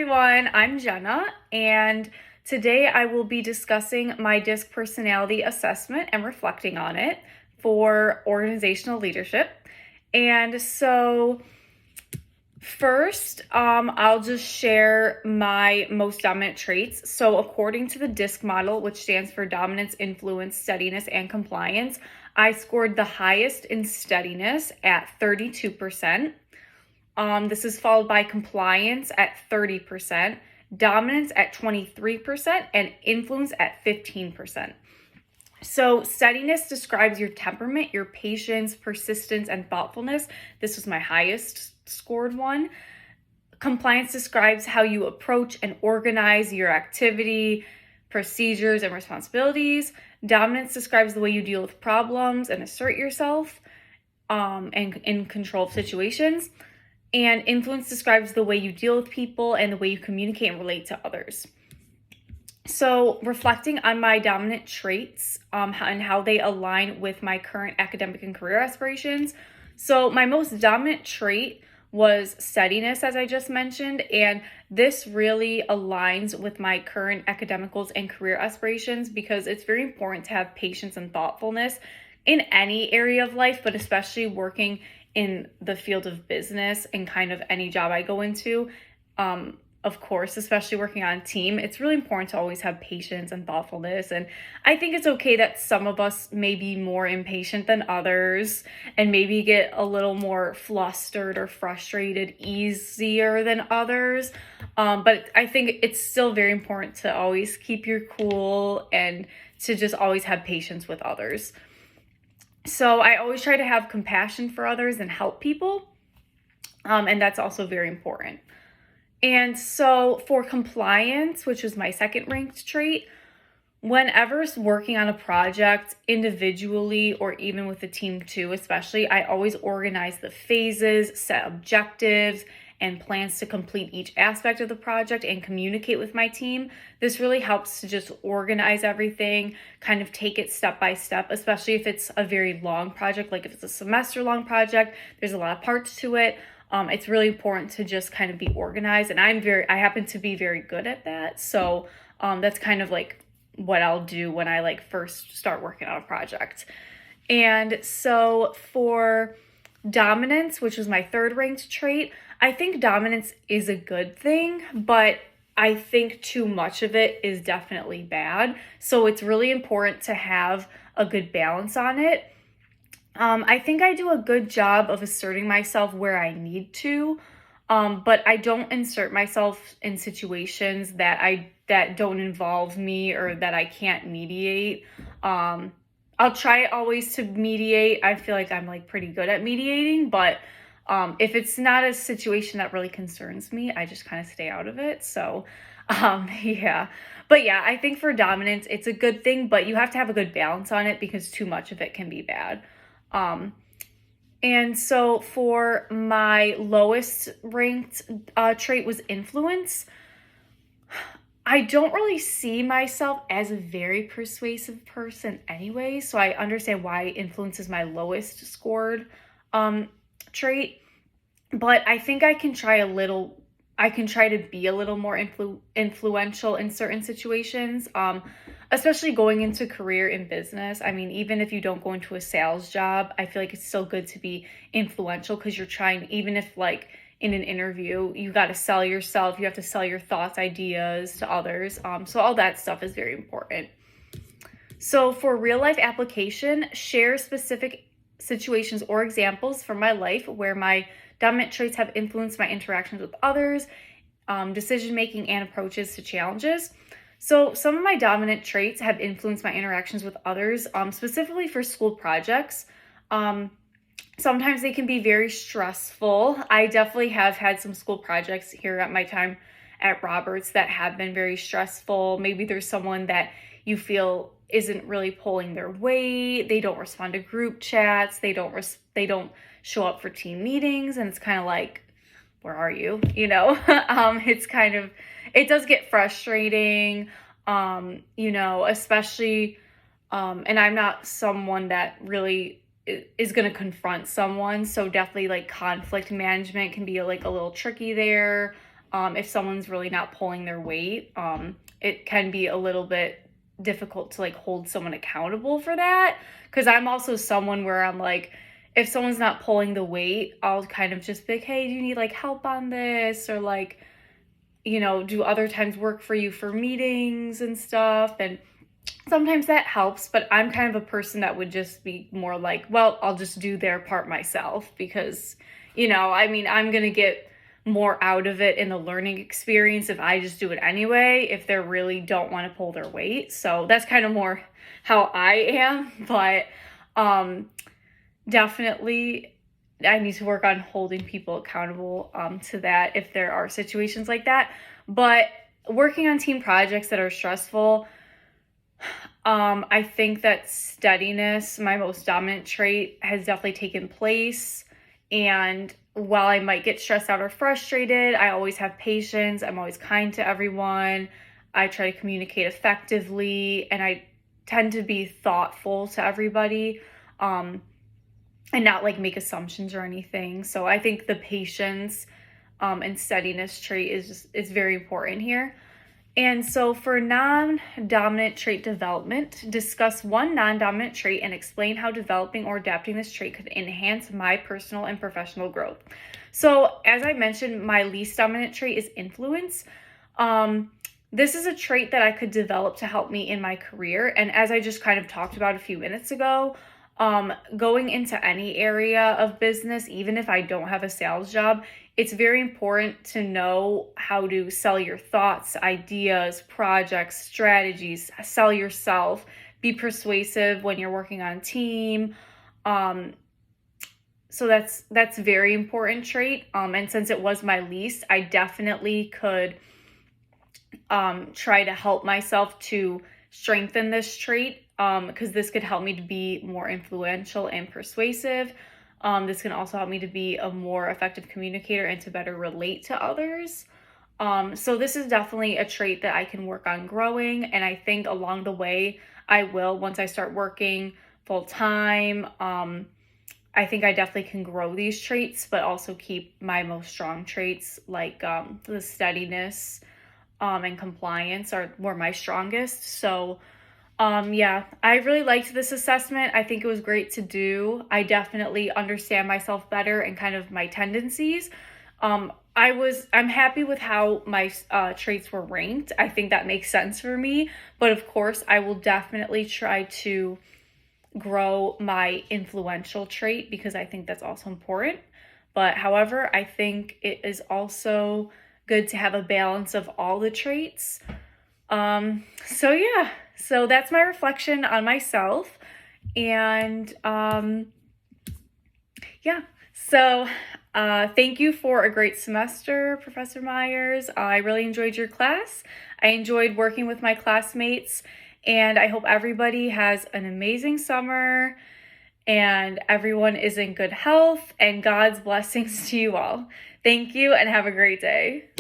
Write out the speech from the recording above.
everyone, I'm Jenna, and today I will be discussing my DISC personality assessment and reflecting on it for organizational leadership. And so first, I'll just share my most dominant traits. So according to the DISC model, which stands for dominance, influence, steadiness, and compliance, I scored the highest in steadiness at 32%. This is followed by compliance at 30%, dominance at 23%, and influence at 15%. So steadiness describes your temperament, your patience, persistence, and thoughtfulness. This was my highest scored one. Compliance describes how you approach and organize your activity, procedures, and responsibilities. Dominance describes the way you deal with problems and assert yourself and in control of situations. And influence describes the way you deal with people and the way you communicate and relate to others. So reflecting on my dominant traits and how they align with my current academic and career aspirations. So my most dominant trait was steadiness, as I just mentioned, and this really aligns with my current academic goals and career aspirations because it's very important to have patience and thoughtfulness in any area of life, but especially working in the field of business and kind of any job I go into. Of course, especially working on a team, it's really important to always have patience and thoughtfulness. And I think it's okay that some of us may be more impatient than others and maybe get a little more flustered or frustrated easier than others. But I think it's still very important to always keep your cool and to just always have patience with others. So I always try to have compassion for others and help people. And that's also very important. And so for compliance, which was my second ranked trait, whenever working on a project individually or even with a team too, especially, I always organize the phases, set objectives, and plans to complete each aspect of the project and communicate with my team. This really helps to just organize everything, kind of take it step by step, especially if it's a very long project, like if it's a semester long project, there's a lot of parts to it. It's really important to just kind of be organized, and I happen to be very good at that. So that's kind of like what I'll do when I first start working on a project. And so for dominance, which was my third ranked trait, I think dominance is a good thing, but I think too much of it is definitely bad. So it's really important to have a good balance on it. I think I do a good job of asserting myself where I need to, but I don't insert myself in situations that don't involve me or that I can't mediate. I'll try always to mediate. I feel like I'm pretty good at mediating, but if it's not a situation that really concerns me, I just kind of stay out of it. So, yeah. But yeah, I think for dominance, it's a good thing, but you have to have a good balance on it because too much of it can be bad. And so for my lowest ranked trait was influence. I don't really see myself as a very persuasive person anyway, so I understand why influence is my lowest scored trait. But I think I can try to be a little more influential in certain situations, especially going into career in business. I mean, even if you don't go into a sales job, I feel like it's still good to be influential because you're trying, even if in an interview, you got to sell yourself, you have to sell your thoughts, ideas to others. So all that stuff is very important. So for real life application, share specific situations or examples from my life where my dominant traits have influenced my interactions with others, decision-making, and approaches to challenges. So some of my dominant traits have influenced my interactions with others, specifically for school projects. Sometimes they can be very stressful. I definitely have had some school projects here at my time at Roberts that have been very stressful. Maybe there's someone that you feel isn't really pulling their weight. They don't respond to group chats. They don't show up for team meetings, and it's kind of like, where are you? It does get frustrating, especially, and I'm not someone that really is going to confront someone. So definitely conflict management can be a little tricky there. if someone's really not pulling their weight. It can be a little bit difficult to like hold someone accountable for that, because I'm also someone where I'm like, if someone's not pulling the weight, I'll kind of just be like, hey, do you need like help on this, or like, do other times work for you for meetings and stuff. And sometimes that helps, but I'm kind of a person that would just be more like, well, I'll just do their part myself, because I'm gonna get more out of it in the learning experience if I just do it anyway, if they really don't want to pull their weight. So that's kind of more how I am. But definitely I need to work on holding people accountable to that if there are situations like that. But working on team projects that are stressful, I think that steadiness, my most dominant trait, has definitely taken place. And while I might get stressed out or frustrated, I always have patience. I'm always kind to everyone. I try to communicate effectively, and I tend to be thoughtful to everybody, and not like make assumptions or anything. So I think the patience and steadiness trait is very important here. And so for non-dominant trait development, discuss one non-dominant trait and explain how developing or adapting this trait could enhance my personal and professional growth. So as I mentioned, my least dominant trait is influence. This is a trait that I could develop to help me in my career. And as I just kind of talked about a few minutes ago, going into any area of business, even if I don't have a sales job, it's very important to know how to sell your thoughts, ideas, projects, strategies, sell yourself, be persuasive when you're working on a team. So that's very important trait. And since it was my least, I definitely could try to help myself to strengthen this trait, because this could help me to be more influential and persuasive. This can also help me to be a more effective communicator and to better relate to others. So this is definitely a trait that I can work on growing, and I think along the way I will, once I start working full time. I think I definitely can grow these traits, but also keep my most strong traits, like the steadiness and compliance were my strongest. So yeah, I really liked this assessment. I think it was great to do. I definitely understand myself better and kind of my tendencies. I'm happy with how my traits were ranked. I think that makes sense for me. But of course, I will definitely try to grow my influential trait, because I think that's also important. But however, I think it is also good to have a balance of all the traits. So yeah, so that's my reflection on myself. And yeah, so thank you for a great semester, Professor Myers. I really enjoyed your class. I enjoyed working with my classmates, and I hope everybody has an amazing summer and everyone is in good health, and God's blessings to you all. Thank you and have a great day.